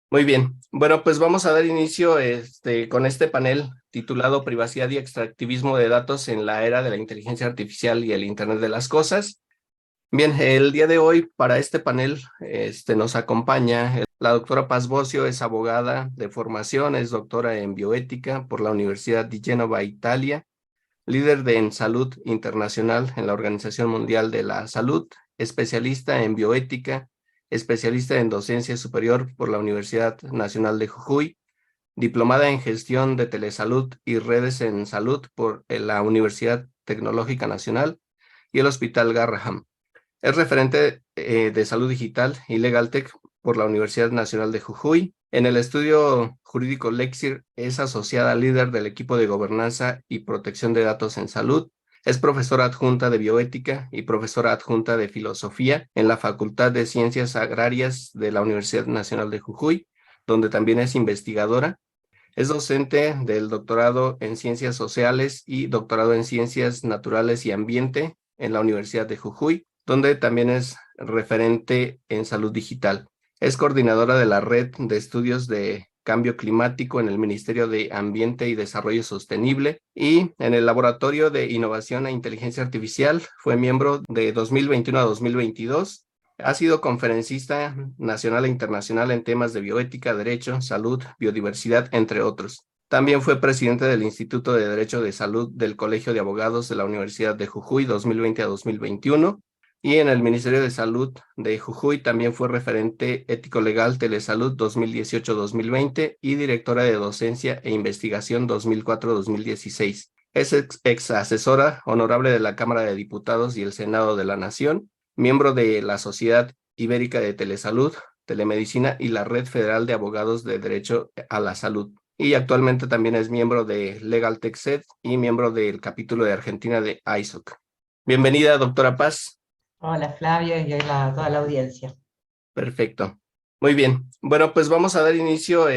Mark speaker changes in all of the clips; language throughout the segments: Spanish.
Speaker 1: Muy bien. Bueno, pues vamos a dar inicio con este panel titulado Privacidad y extractivismo de datos en la era de la inteligencia artificial y el Internet de las cosas. Bien, el día de hoy para este panel nos acompaña la doctora Paz Bocio. Es abogada de formación, es doctora en bioética por la Universidad di Genova, Italia, líder en salud internacional en la Organización Mundial de la Salud, especialista en bioética, especialista en docencia superior por la Universidad Nacional de Jujuy, diplomada en gestión de telesalud y redes en salud por la Universidad Tecnológica Nacional y el Hospital Garraham. Es referente de salud digital y LegalTech por la Universidad Nacional de Jujuy. En el estudio jurídico Lexir es asociada líder del equipo de gobernanza y protección de datos en salud. Es profesora adjunta de bioética y profesora adjunta de filosofía en la Facultad de Ciencias Agrarias de la Universidad Nacional de Jujuy, donde también es investigadora. Es docente del doctorado en Ciencias Sociales y doctorado en Ciencias Naturales y Ambiente en la Universidad de Jujuy, donde también es referente en salud digital. Es coordinadora de la Red de Estudios de Cambio Climático en el Ministerio de Ambiente y Desarrollo Sostenible y en el Laboratorio de Innovación e Inteligencia Artificial. Fue miembro de 2021 a 2022. Ha sido conferencista nacional e internacional en temas de bioética, derecho, salud, biodiversidad, entre otros. También fue presidente del Instituto de Derecho de Salud del Colegio de Abogados de la Universidad de Jujuy 2020 a 2021. Y en el Ministerio de Salud de Jujuy también fue referente ético-legal Telesalud 2018-2020 y directora de docencia e investigación 2004-2016. Es ex asesora honorable de la Cámara de Diputados y el Senado de la Nación, miembro de la Sociedad Ibérica de Telesalud, Telemedicina y la Red Federal de Abogados de Derecho a la Salud. Y actualmente también es miembro de LegalTech y miembro del capítulo de Argentina de ISOC. Bienvenida, doctora Paz.
Speaker 2: Hola Flavio y hola a toda la audiencia.
Speaker 1: Perfecto. Muy bien. Bueno, pues vamos a dar inicio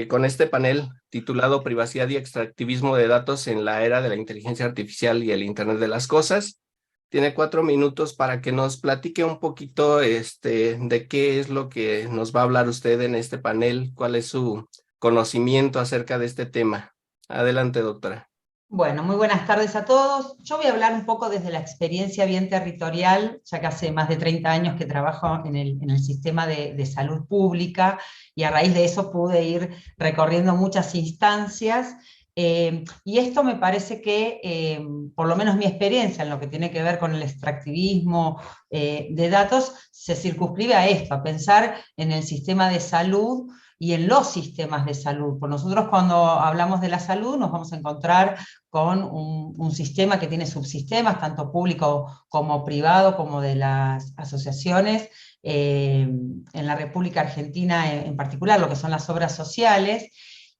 Speaker 1: con este panel titulado Privacidad y extractivismo de datos en la era de la inteligencia artificial y el Internet de las cosas. Tiene 4 minutos para que nos platique un poquito de qué es lo que nos va a hablar usted en este panel, cuál es su conocimiento acerca de este tema. Adelante, doctora.
Speaker 2: Bueno, muy buenas tardes a todos. Yo voy a hablar un poco desde la experiencia bien territorial, ya que hace más de 30 años que trabajo en el sistema de salud pública y a raíz de eso pude ir recorriendo muchas instancias. Y esto me parece que, por lo menos mi experiencia en lo que tiene que ver con el extractivismo de datos, se circunscribe a esto, a pensar en el sistema de salud y en los sistemas de salud. Por nosotros cuando hablamos de la salud nos vamos a encontrar con un sistema que tiene subsistemas, tanto público como privado, como de las asociaciones, en la República Argentina en particular, lo que son las obras sociales,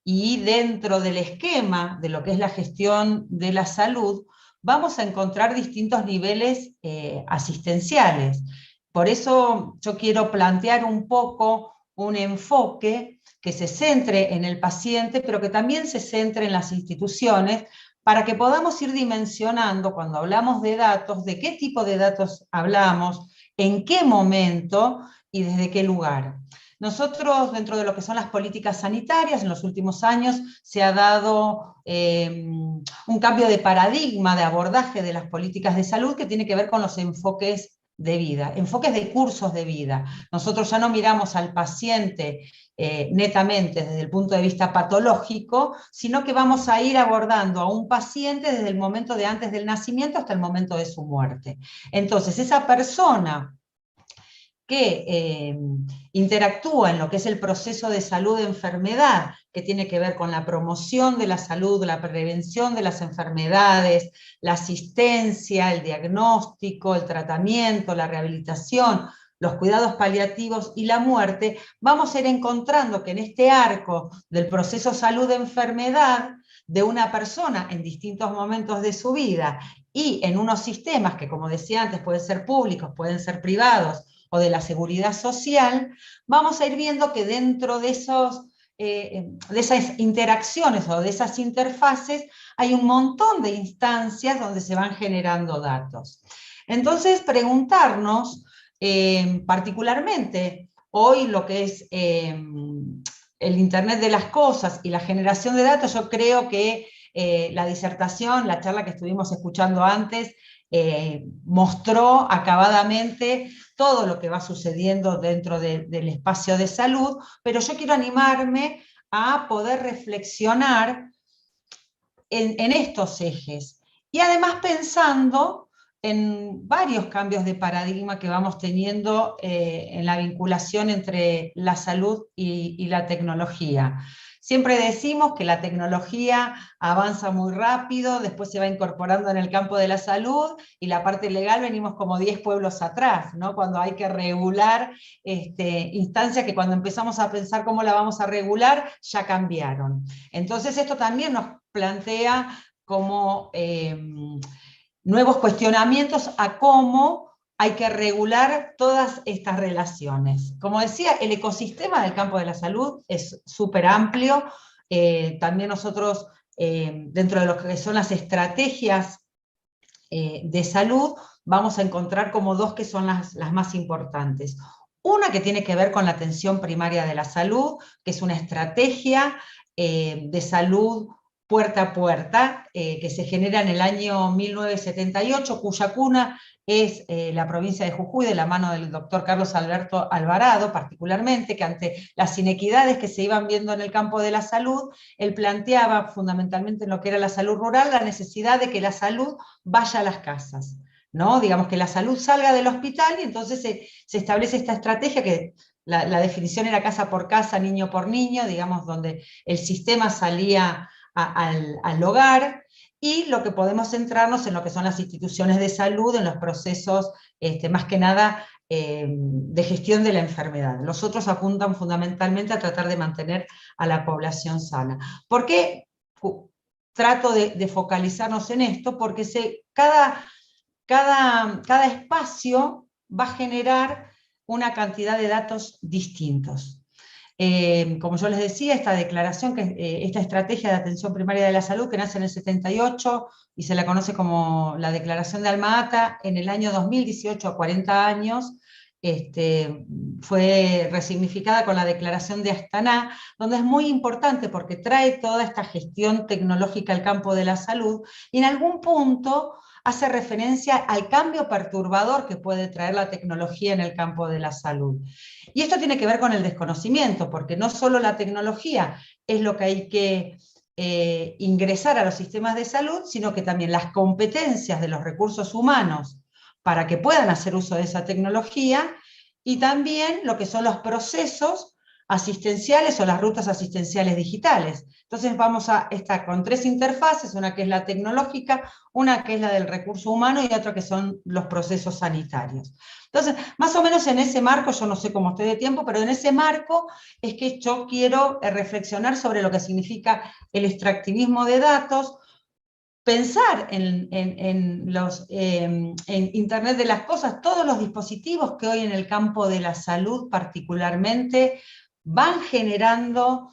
Speaker 2: y dentro del esquema de lo que es la gestión de la salud, vamos a encontrar distintos niveles asistenciales. Por eso yo quiero plantear un poco un enfoque que se centre en el paciente, pero que también se centre en las instituciones, para que podamos ir dimensionando cuando hablamos de datos, de qué tipo de datos hablamos, en qué momento y desde qué lugar. Nosotros, dentro de lo que son las políticas sanitarias, en los últimos años se ha dado un cambio de paradigma de abordaje de las políticas de salud que tiene que ver con los enfoques de vida, enfoques de cursos de vida. Nosotros ya no miramos al paciente netamente desde el punto de vista patológico, sino que vamos a ir abordando a un paciente desde el momento de antes del nacimiento hasta el momento de su muerte. Entonces, esa persona que interactúa en lo que es el proceso de salud-enfermedad, que tiene que ver con la promoción de la salud, la prevención de las enfermedades, la asistencia, el diagnóstico, el tratamiento, la rehabilitación, los cuidados paliativos y la muerte, vamos a ir encontrando que en este arco del proceso salud-enfermedad de una persona en distintos momentos de su vida y en unos sistemas que, como decía antes, pueden ser públicos, pueden ser privados, o de la seguridad social, vamos a ir viendo que dentro de esas interacciones o de esas interfaces hay un montón de instancias donde se van generando datos. Entonces, preguntarnos particularmente hoy lo que es el Internet de las cosas y la generación de datos, yo creo que la disertación, la charla que estuvimos escuchando antes, mostró acabadamente todo lo que va sucediendo dentro del espacio de salud, pero yo quiero animarme a poder reflexionar en estos ejes. Y además pensando en varios cambios de paradigma que vamos teniendo en la vinculación entre la salud y la tecnología. Siempre decimos que la tecnología avanza muy rápido, después se va incorporando en el campo de la salud, y la parte legal venimos como 10 pueblos atrás, ¿no? Cuando hay que regular instancias que cuando empezamos a pensar cómo la vamos a regular, ya cambiaron. Entonces esto también nos plantea como nuevos cuestionamientos a cómo hay que regular todas estas relaciones. Como decía, el ecosistema del campo de la salud es súper amplio. También nosotros, dentro de lo que son las estrategias de salud, vamos a encontrar como dos que son las más importantes. Una que tiene que ver con la atención primaria de la salud, que es una estrategia de salud puerta a puerta, que se genera en el año 1978, cuya cuna es la provincia de Jujuy, de la mano del doctor Carlos Alberto Alvarado, particularmente, que ante las inequidades que se iban viendo en el campo de la salud, él planteaba fundamentalmente en lo que era la salud rural, la necesidad de que la salud vaya a las casas, ¿no? Digamos que la salud salga del hospital, y entonces se establece esta estrategia que la definición era casa por casa, niño por niño, digamos, donde el sistema salía al hogar, y lo que podemos centrarnos en lo que son las instituciones de salud, en los procesos, más que nada, de gestión de la enfermedad. Los otros apuntan fundamentalmente a tratar de mantener a la población sana. ¿Por qué trato de focalizarnos en esto? Porque cada espacio va a generar una cantidad de datos distintos. Como yo les decía, esta declaración, esta estrategia de atención primaria de la salud, que nace en el 78 y se la conoce como la Declaración de Alma-Ata, en el año 2018, a 40 años, fue resignificada con la Declaración de Astana, donde es muy importante porque trae toda esta gestión tecnológica al campo de la salud, y en algún punto hace referencia al cambio perturbador que puede traer la tecnología en el campo de la salud. Y esto tiene que ver con el desconocimiento, porque no solo la tecnología es lo que hay que ingresar a los sistemas de salud, sino que también las competencias de los recursos humanos para que puedan hacer uso de esa tecnología, y también lo que son los procesos asistenciales o las rutas asistenciales digitales. Entonces vamos a estar con tres interfaces, una que es la tecnológica, una que es la del recurso humano, y otra que son los procesos sanitarios. Entonces, más o menos en ese marco, yo no sé cómo estoy de tiempo, pero en ese marco es que yo quiero reflexionar sobre lo que significa el extractivismo de datos, pensar en Internet de las cosas, todos los dispositivos que hoy en el campo de la salud particularmente van generando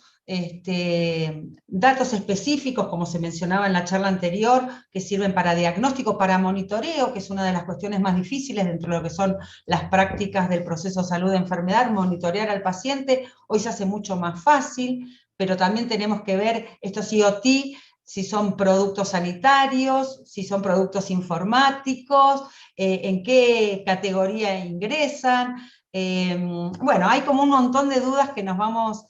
Speaker 2: datos específicos, como se mencionaba en la charla anterior, que sirven para diagnóstico, para monitoreo, que es una de las cuestiones más difíciles dentro de lo que son las prácticas del proceso salud-enfermedad, monitorear al paciente. Hoy se hace mucho más fácil, pero también tenemos que ver estos IoT, si son productos sanitarios, si son productos informáticos, en qué categoría ingresan. Bueno, hay como un montón de dudas que vamos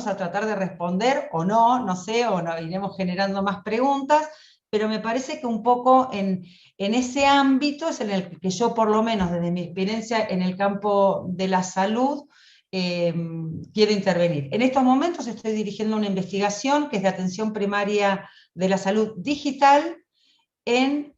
Speaker 2: a tratar de responder, o no sé, o no, iremos generando más preguntas, pero me parece que un poco en ese ámbito es en el que yo, por lo menos desde mi experiencia en el campo de la salud, quiero intervenir. En estos momentos estoy dirigiendo una investigación que es de atención primaria de la salud digital en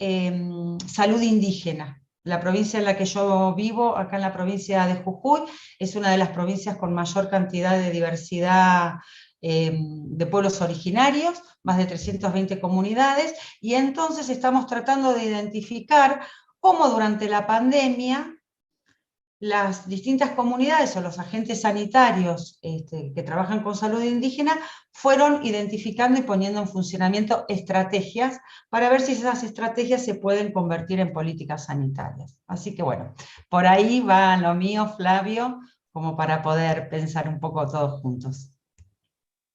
Speaker 2: salud indígena. La provincia en la que yo vivo, acá en la provincia de Jujuy, es una de las provincias con mayor cantidad de diversidad de pueblos originarios, más de 320 comunidades, y entonces estamos tratando de identificar cómo durante la pandemia las distintas comunidades o los agentes sanitarios que trabajan con salud indígena fueron identificando y poniendo en funcionamiento estrategias para ver si esas estrategias se pueden convertir en políticas sanitarias. Así que bueno, por ahí va lo mío, Flavio, como para poder pensar un poco todos juntos.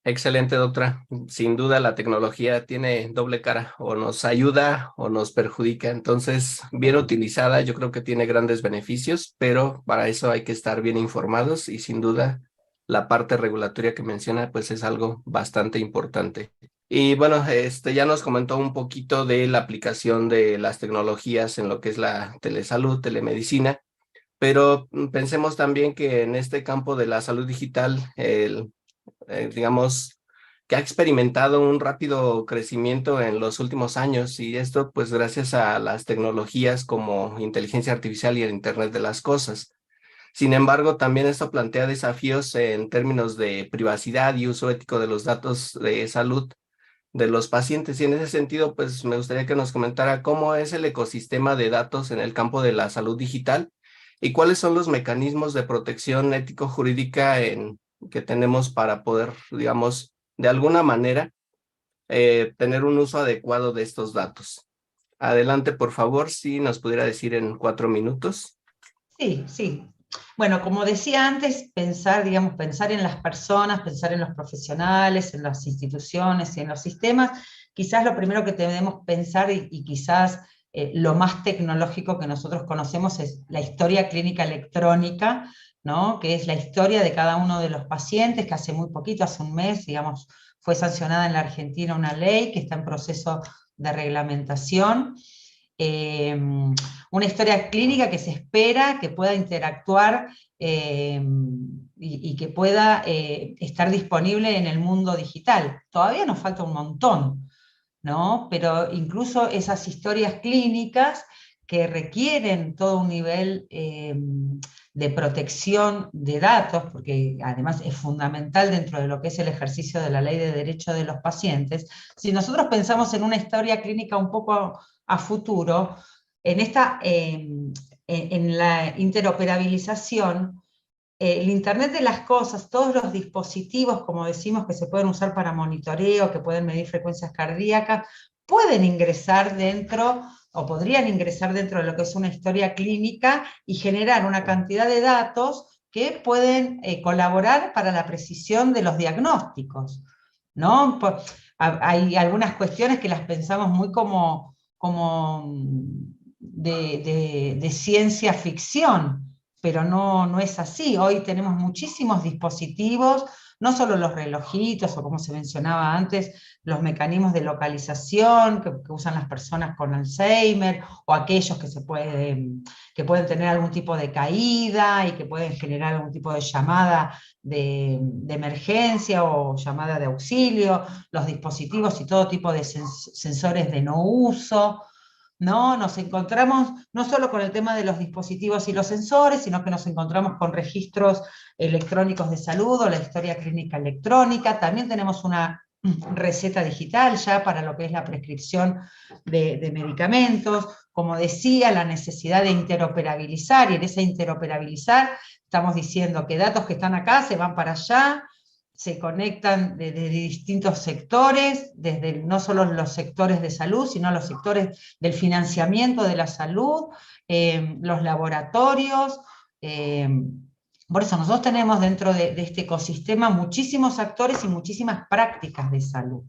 Speaker 1: Excelente, doctora. Sin duda la tecnología tiene doble cara, o nos ayuda o nos perjudica. Entonces, bien utilizada, yo creo que tiene grandes beneficios, pero para eso hay que estar bien informados y sin duda la parte regulatoria que menciona, pues es algo bastante importante. Y bueno, ya nos comentó un poquito de la aplicación de las tecnologías en lo que es la telesalud, telemedicina, pero pensemos también que en este campo de la salud digital, digamos, que ha experimentado un rápido crecimiento en los últimos años y esto pues gracias a las tecnologías como inteligencia artificial y el Internet de las cosas. Sin embargo, también esto plantea desafíos en términos de privacidad y uso ético de los datos de salud de los pacientes. Y en ese sentido, pues me gustaría que nos comentara cómo es el ecosistema de datos en el campo de la salud digital y cuáles son los mecanismos de protección ético-jurídica que tenemos para poder, digamos, de alguna manera, tener un uso adecuado de estos datos. Adelante, por favor, si nos pudiera decir en 4 minutos.
Speaker 2: Sí, sí. Bueno, como decía antes, pensar, digamos, pensar en las personas, pensar en los profesionales, en las instituciones y en los sistemas, quizás lo primero que debemos pensar y quizás lo más tecnológico que nosotros conocemos es la historia clínica electrónica, ¿no? Que es la historia de cada uno de los pacientes, que hace muy poquito, hace un mes, digamos, fue sancionada en la Argentina una ley que está en proceso de reglamentación. Una historia clínica que se espera que pueda interactuar y que pueda estar disponible en el mundo digital. Todavía nos falta un montón, ¿no? Pero incluso esas historias clínicas que requieren todo un nivel de protección de datos, porque además es fundamental dentro de lo que es el ejercicio de la ley de derecho de los pacientes. Si nosotros pensamos en una historia clínica un poco a futuro, en la interoperabilización, el Internet de las cosas, todos los dispositivos, como decimos, que se pueden usar para monitoreo, que pueden medir frecuencias cardíacas, pueden ingresar dentro, o podrían ingresar dentro de lo que es una historia clínica y generar una cantidad de datos que pueden colaborar para la precisión de los diagnósticos, ¿no? Hay algunas cuestiones que las pensamos muy como de ciencia ficción, pero no es así. Hoy tenemos muchísimos dispositivos, no solo los relojitos o como se mencionaba antes, los mecanismos de localización que usan las personas con Alzheimer o aquellos que pueden tener algún tipo de caída y que pueden generar algún tipo de llamada de emergencia o llamada de auxilio, los dispositivos y todo tipo de sensores de no uso. ¿No? Nos encontramos no solo con el tema de los dispositivos y los sensores, sino que nos encontramos con registros electrónicos de salud o la historia clínica electrónica. También tenemos una receta digital ya para lo que es la prescripción de medicamentos. Como decía, la necesidad de interoperabilizar, y en ese interoperabilizar estamos diciendo que datos que están acá se van para allá, se conectan desde distintos sectores, desde no solo los sectores de salud, sino los sectores del financiamiento de la salud, los laboratorios. Por eso nosotros tenemos dentro de este ecosistema muchísimos actores y muchísimas prácticas de salud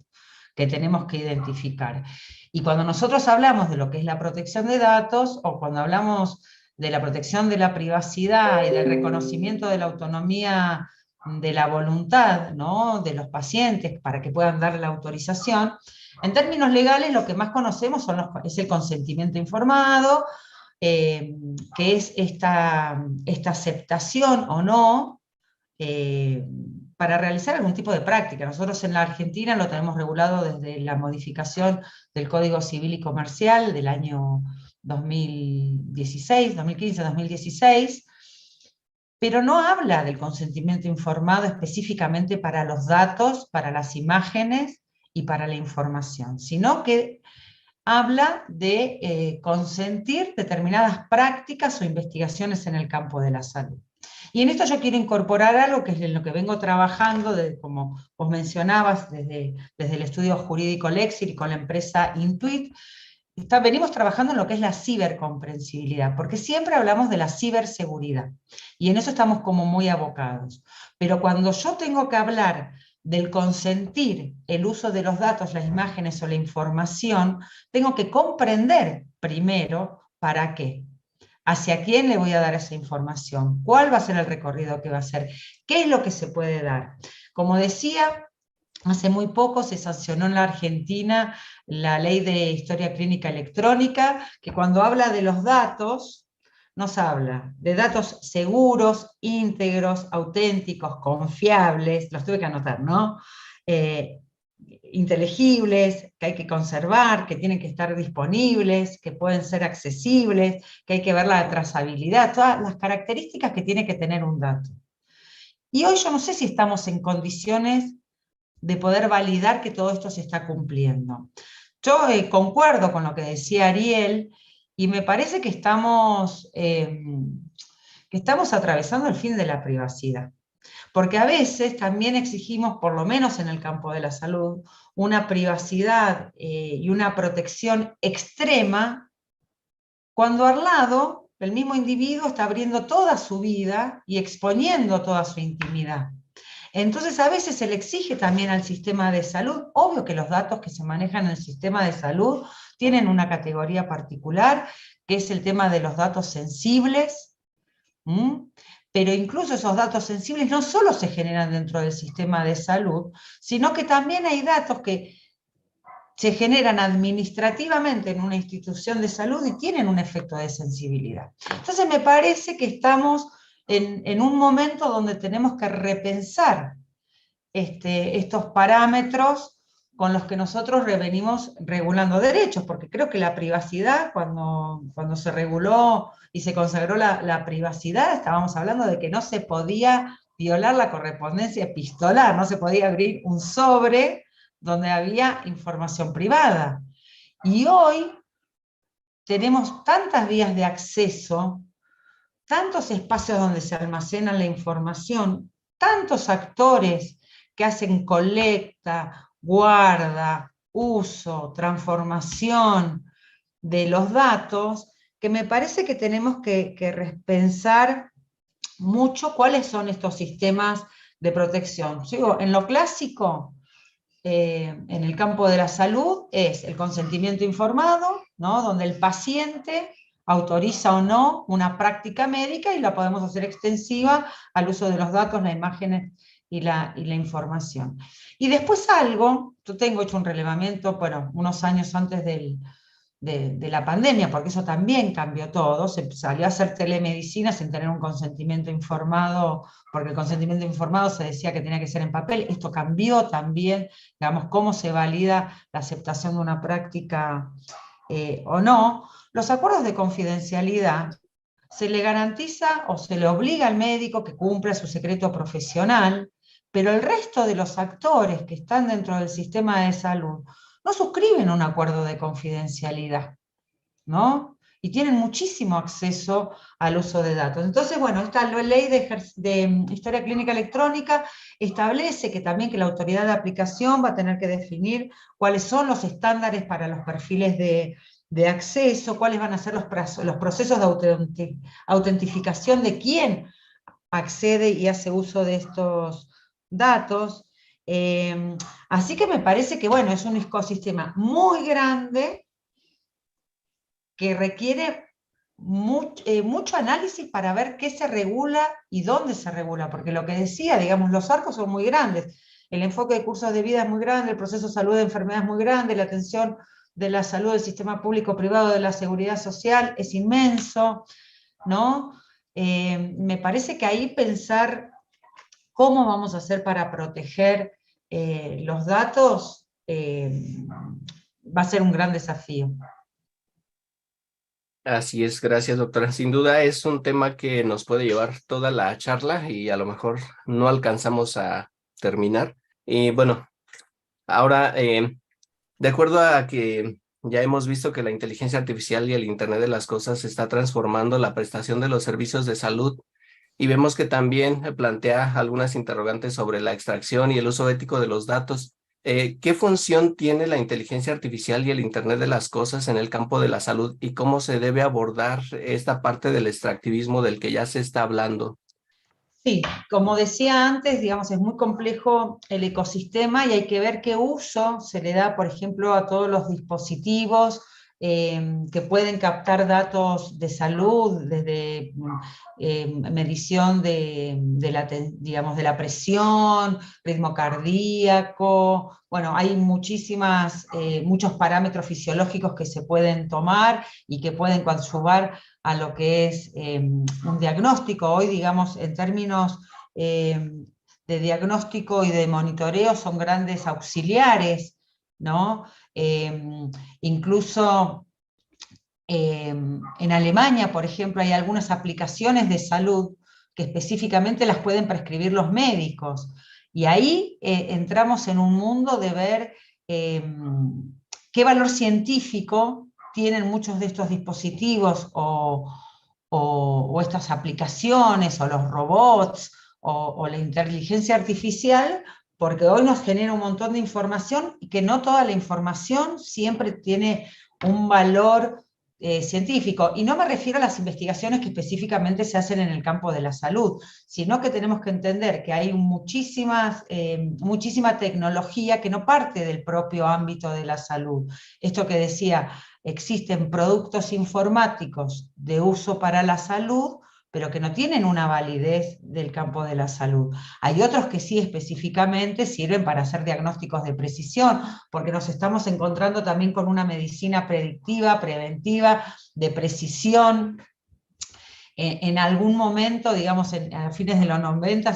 Speaker 2: que tenemos que identificar. Y cuando nosotros hablamos de lo que es la protección de datos, o cuando hablamos de la protección de la privacidad y del reconocimiento de la autonomía de la voluntad, ¿no?, de los pacientes para que puedan dar la autorización, en términos legales lo que más conocemos es el consentimiento informado, que es esta aceptación o no para realizar algún tipo de práctica. Nosotros en la Argentina lo tenemos regulado desde la modificación del Código Civil y Comercial del año 2016, 2015, 2016, pero no habla del consentimiento informado específicamente para los datos, para las imágenes y para la información, sino que habla de consentir determinadas prácticas o investigaciones en el campo de la salud. Y en esto yo quiero incorporar algo que es en lo que vengo trabajando, como vos mencionabas, desde el estudio jurídico Lexir y con la empresa Intuit. venimos trabajando en lo que es la cibercomprensibilidad, porque siempre hablamos de la ciberseguridad, y en eso estamos como muy abocados. Pero cuando yo tengo que hablar del consentir el uso de los datos, las imágenes o la información, tengo que comprender primero para qué. ¿Hacia quién le voy a dar esa información? ¿Cuál va a ser el recorrido que va a hacer? ¿Qué es lo que se puede dar? Como decía, hace muy poco se sancionó en la Argentina la ley de historia clínica electrónica, que cuando habla de los datos, nos habla de datos seguros, íntegros, auténticos, confiables, los tuve que anotar, ¿no? Inteligibles, que hay que conservar, que tienen que estar disponibles, que pueden ser accesibles, que hay que ver la trazabilidad, todas las características que tiene que tener un dato. Y hoy yo no sé si estamos en condiciones de poder validar que todo esto se está cumpliendo. Yo concuerdo con lo que decía Ariel, y me parece que estamos atravesando el fin de la privacidad. Porque a veces también exigimos, por lo menos en el campo de la salud, una privacidad y una protección extrema, cuando al lado el mismo individuo está abriendo toda su vida y exponiendo toda su intimidad. Entonces a veces se le exige también al sistema de salud, obvio que los datos que se manejan en el sistema de salud tienen una categoría particular, que es el tema de los datos sensibles, pero incluso esos datos sensibles no solo se generan dentro del sistema de salud, sino que también hay datos que se generan administrativamente en una institución de salud y tienen un efecto de sensibilidad. Entonces me parece que estamos en un momento donde tenemos que repensar estos parámetros con los que nosotros venimos regulando derechos, porque creo que la privacidad, cuando se reguló y se consagró la privacidad, estábamos hablando de que no se podía violar la correspondencia epistolar, no se podía abrir un sobre donde había información privada. Y hoy tenemos tantas vías de acceso, tantos espacios donde se almacena la información, tantos actores que hacen colecta, guarda, uso, transformación de los datos, que me parece que tenemos que repensar mucho cuáles son estos sistemas de protección. Digo, en lo clásico, en el campo de la salud, es el consentimiento informado, ¿no? Donde el paciente autoriza o no una práctica médica y la podemos hacer extensiva al uso de los datos, las imágenes y la información. Y después yo tengo hecho un relevamiento, bueno, unos años antes de la pandemia, porque eso también cambió todo, se salió a hacer telemedicina sin tener un consentimiento informado, porque el consentimiento informado se decía que tenía que ser en papel, esto cambió también, digamos, cómo se valida la aceptación de una práctica o no. Los acuerdos de confidencialidad se le garantiza o se le obliga al médico que cumpla su secreto profesional, pero el resto de los actores que están dentro del sistema de salud no suscriben un acuerdo de confidencialidad, ¿no? Y tienen muchísimo acceso al uso de datos. Entonces, bueno, esta ley de historia clínica electrónica establece que también que la autoridad de aplicación va a tener que definir cuáles son los estándares para los perfiles de acceso, cuáles van a ser los procesos de autentificación de quién accede y hace uso de estos datos. Así que me parece que, bueno, es un ecosistema muy grande que requiere mucho análisis para ver qué se regula y dónde se regula, porque lo que decía, digamos, los arcos son muy grandes, el enfoque de cursos de vida es muy grande, el proceso de salud de enfermedad es muy grande, la atención de la salud del sistema público-privado de la seguridad social es inmenso, ¿no? Me parece que ahí pensar cómo vamos a hacer para proteger los datos va a ser un gran desafío.
Speaker 1: Así es, gracias, doctora. Sin duda es un tema que nos puede llevar toda la charla y a lo mejor no alcanzamos a terminar. Y bueno, ahora, de acuerdo a que ya hemos visto que la inteligencia artificial y el Internet de las cosas está transformando la prestación de los servicios de salud, y vemos que también plantea algunas interrogantes sobre la extracción y el uso ético de los datos. ¿Qué función tiene la inteligencia artificial y el Internet de las cosas en el campo de la salud y cómo se debe abordar esta parte del extractivismo del que ya se está hablando?
Speaker 2: Sí, como decía antes, digamos, es muy complejo el ecosistema y hay que ver qué uso se le da, por ejemplo, a todos los dispositivos que pueden captar datos de salud, desde medición digamos, de la presión, ritmo cardíaco. Bueno, hay muchos parámetros fisiológicos que se pueden tomar y que pueden coadyuvar a lo que es un diagnóstico. Hoy, digamos, en términos de diagnóstico y de monitoreo son grandes auxiliares, ¿no? Incluso en Alemania, por ejemplo, hay algunas aplicaciones de salud que específicamente las pueden prescribir los médicos. Y ahí entramos en un mundo de ver qué valor científico tienen muchos de estos dispositivos o estas aplicaciones o los robots o la inteligencia artificial, porque hoy nos genera un montón de información y que no toda la información siempre tiene un valor científico. Y no me refiero a las investigaciones que específicamente se hacen en el campo de la salud, sino que tenemos que entender que hay muchísima tecnología que no parte del propio ámbito de la salud. Esto que decía, existen productos informáticos de uso para la salud, pero que no tienen una validez del campo de la salud. Hay otros que sí específicamente sirven para hacer diagnósticos de precisión, porque nos estamos encontrando también con una medicina predictiva, preventiva, de precisión. En algún momento, digamos, a fines de los 90,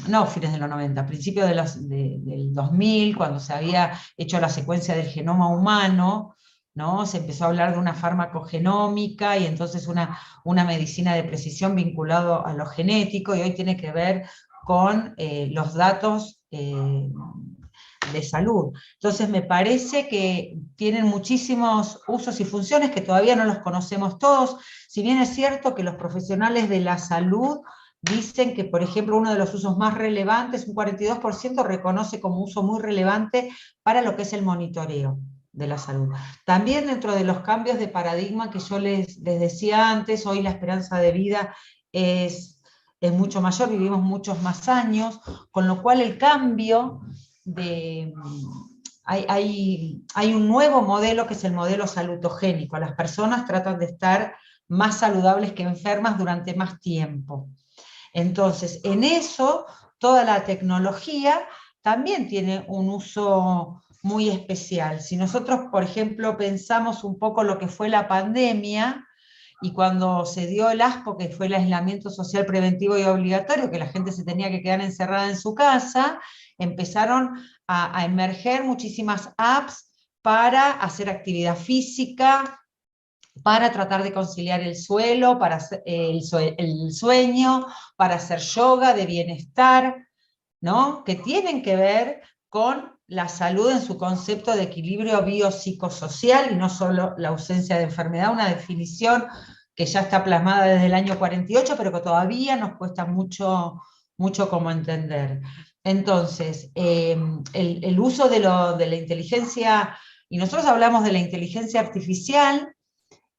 Speaker 2: no fines de los 90, principios del 2000, cuando se había hecho la secuencia del genoma humano, ¿no? Se empezó a hablar de una farmacogenómica y entonces una medicina de precisión vinculado a lo genético, y hoy tiene que ver con los datos de salud. Entonces me parece que tienen muchísimos usos y funciones que todavía no los conocemos todos, si bien es cierto que los profesionales de la salud dicen que, por ejemplo, uno de los usos más relevantes, un 42% reconoce como uso muy relevante para lo que es el monitoreo de la salud. También dentro de los cambios de paradigma que yo les decía antes, hoy la esperanza de vida es mucho mayor, vivimos muchos más años, con lo cual el cambio de... Hay un nuevo modelo que es el modelo salutogénico. Las personas tratan de estar más saludables que enfermas durante más tiempo. Entonces, en eso, toda la tecnología también tiene un uso muy especial. Si nosotros, por ejemplo, pensamos un poco lo que fue la pandemia, y cuando se dio el ASPO, que fue el aislamiento social preventivo y obligatorio, que la gente se tenía que quedar encerrada en su casa, empezaron a emerger muchísimas apps para hacer actividad física, para tratar de conciliar el suelo, para el sueño, para hacer yoga de bienestar, ¿no? Que tienen que ver con la salud en su concepto de equilibrio biopsicosocial y no solo la ausencia de enfermedad, una definición que ya está plasmada desde el año 48, pero que todavía nos cuesta mucho, mucho como entender. Entonces, el uso de la inteligencia, y nosotros hablamos de la inteligencia artificial,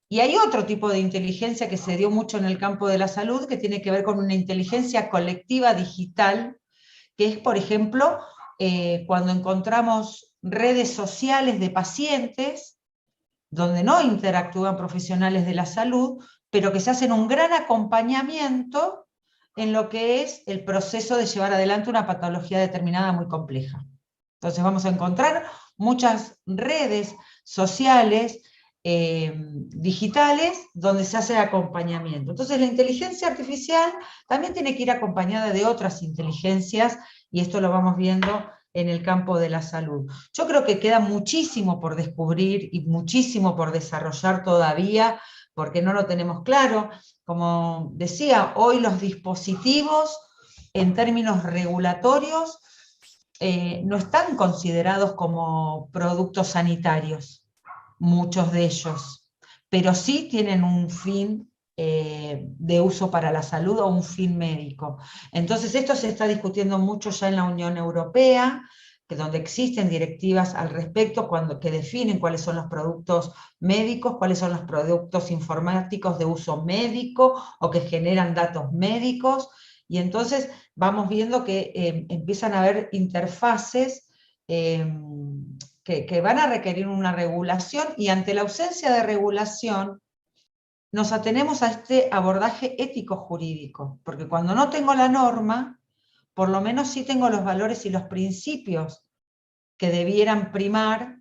Speaker 2: y hay otro tipo de inteligencia que se dio mucho en el campo de la salud, que tiene que ver con una inteligencia colectiva digital, que es, por ejemplo, cuando encontramos redes sociales de pacientes, donde no interactúan profesionales de la salud, pero que se hacen un gran acompañamiento en lo que es el proceso de llevar adelante una patología determinada muy compleja. Entonces vamos a encontrar muchas redes sociales digitales donde se hace acompañamiento. Entonces la inteligencia artificial también tiene que ir acompañada de otras inteligencias, y esto lo vamos viendo en el campo de la salud. Yo creo que queda muchísimo por descubrir y muchísimo por desarrollar todavía, porque no lo tenemos claro. Como decía, hoy los dispositivos en términos regulatorios no están considerados como productos sanitarios, muchos de ellos, pero sí tienen un fin de uso para la salud o un fin médico. Entonces esto se está discutiendo mucho ya en la Unión Europea, que donde existen directivas al respecto, que definen cuáles son los productos médicos, cuáles son los productos informáticos de uso médico o que generan datos médicos, y entonces vamos viendo que empiezan a haber interfaces que van a requerir una regulación, y ante la ausencia de regulación nos atenemos a este abordaje ético-jurídico, porque cuando no tengo la norma, por lo menos sí tengo los valores y los principios que debieran primar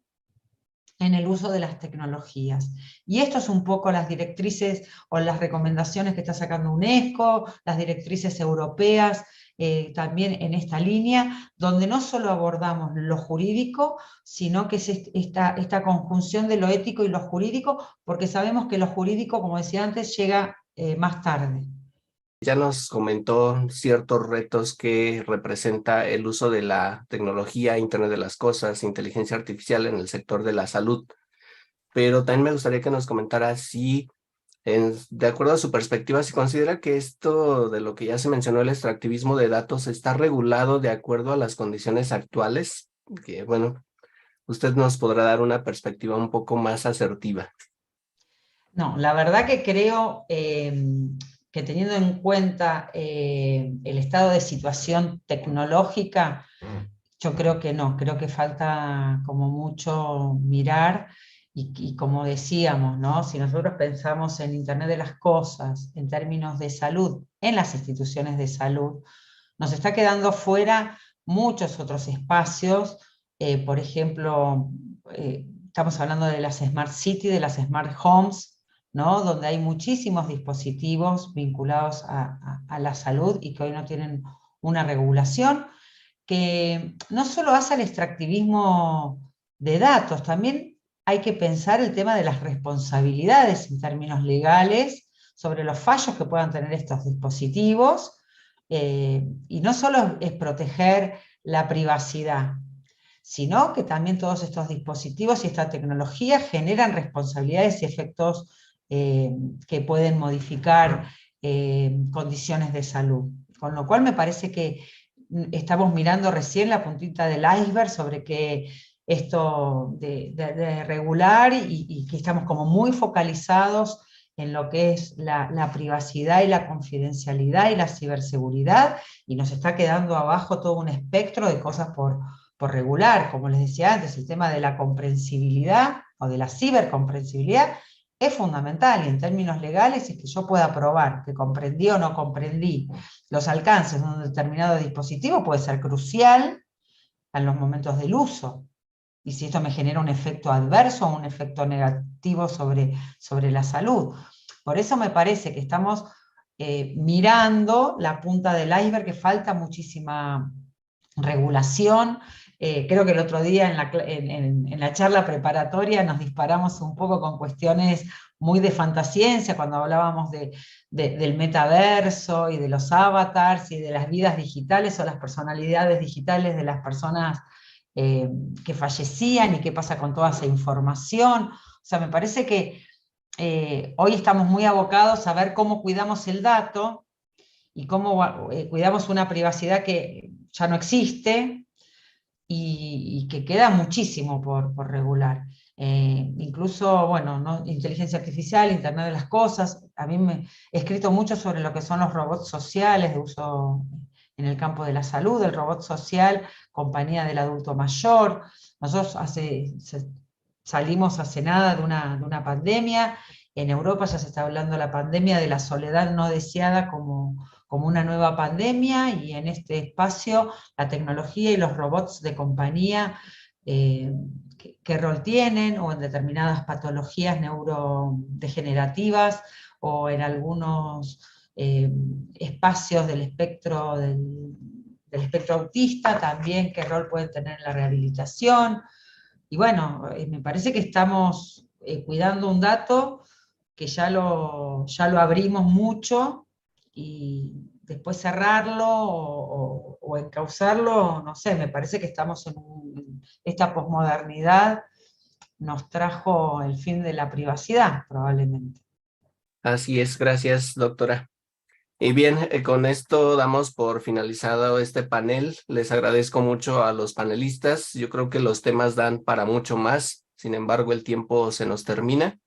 Speaker 2: en el uso de las tecnologías. Y esto es un poco las directrices o las recomendaciones que está sacando UNESCO, las directrices europeas, también en esta línea, donde no solo abordamos lo jurídico, sino que es esta conjunción de lo ético y lo jurídico, porque sabemos que lo jurídico, como decía antes, llega más tarde.
Speaker 1: Ya nos comentó ciertos retos que representa el uso de la tecnología, Internet de las Cosas, inteligencia artificial en el sector de la salud, pero también me gustaría que nos comentara si, de acuerdo a su perspectiva, si considera que esto de lo que ya se mencionó, el extractivismo de datos, está regulado de acuerdo a las condiciones actuales, que bueno, usted nos podrá dar una perspectiva un poco más asertiva.
Speaker 2: No, la verdad que creo que teniendo en cuenta el estado de situación tecnológica, yo creo que no, creo que falta como mucho mirar, y como decíamos, ¿no? Si nosotros pensamos en Internet de las Cosas, en términos de salud, en las instituciones de salud, nos está quedando fuera muchos otros espacios, por ejemplo, estamos hablando de las Smart City, de las Smart Homes, ¿no? Donde hay muchísimos dispositivos vinculados a la salud y que hoy no tienen una regulación, que no solo hace el extractivismo de datos, también hay que pensar el tema de las responsabilidades en términos legales sobre los fallos que puedan tener estos dispositivos, y no solo es proteger la privacidad, sino que también todos estos dispositivos y esta tecnología generan responsabilidades y efectos que pueden modificar condiciones de salud. Con lo cual me parece que estamos mirando recién la puntita del iceberg sobre que esto de regular, y que estamos como muy focalizados en lo que es la privacidad y la confidencialidad y la ciberseguridad, y nos está quedando abajo todo un espectro de cosas por regular, como les decía antes, el tema de la comprensibilidad o de la cibercomprensibilidad es fundamental, y en términos legales es que yo pueda probar que comprendí o no comprendí los alcances de un determinado dispositivo, puede ser crucial en los momentos del uso, y si esto me genera un efecto adverso o un efecto negativo sobre la salud. Por eso me parece que estamos mirando la punta del iceberg, que falta muchísima regulación. Creo que el otro día en la charla preparatoria nos disparamos un poco con cuestiones muy de fantasciencia, cuando hablábamos del metaverso y de los avatars y de las vidas digitales o las personalidades digitales de las personas que fallecían y qué pasa con toda esa información. O sea, me parece que hoy estamos muy abocados a ver cómo cuidamos el dato y cómo cuidamos una privacidad que ya no existe, y que queda muchísimo por regular. Incluso, bueno, ¿no? Inteligencia artificial, Internet de las Cosas, he escrito mucho sobre lo que son los robots sociales de uso en el campo de la salud, el robot social, compañía del adulto mayor. Nosotros salimos hace nada de una pandemia. En Europa ya se está hablando de la pandemia de la soledad no deseada como una nueva pandemia, y en este espacio la tecnología y los robots de compañía, qué rol tienen, o en determinadas patologías neurodegenerativas, o en algunos espacios del espectro autista también, qué rol pueden tener en la rehabilitación. Y bueno, me parece que estamos cuidando un dato que ya lo abrimos mucho, y después cerrarlo o encauzarlo, no sé, me parece que estamos esta posmodernidad nos trajo el fin de la privacidad, probablemente.
Speaker 1: Así es, gracias, doctora. Y bien, con esto damos por finalizado este panel. Les agradezco mucho a los panelistas. Yo creo que los temas dan para mucho más. Sin embargo, el tiempo se nos termina.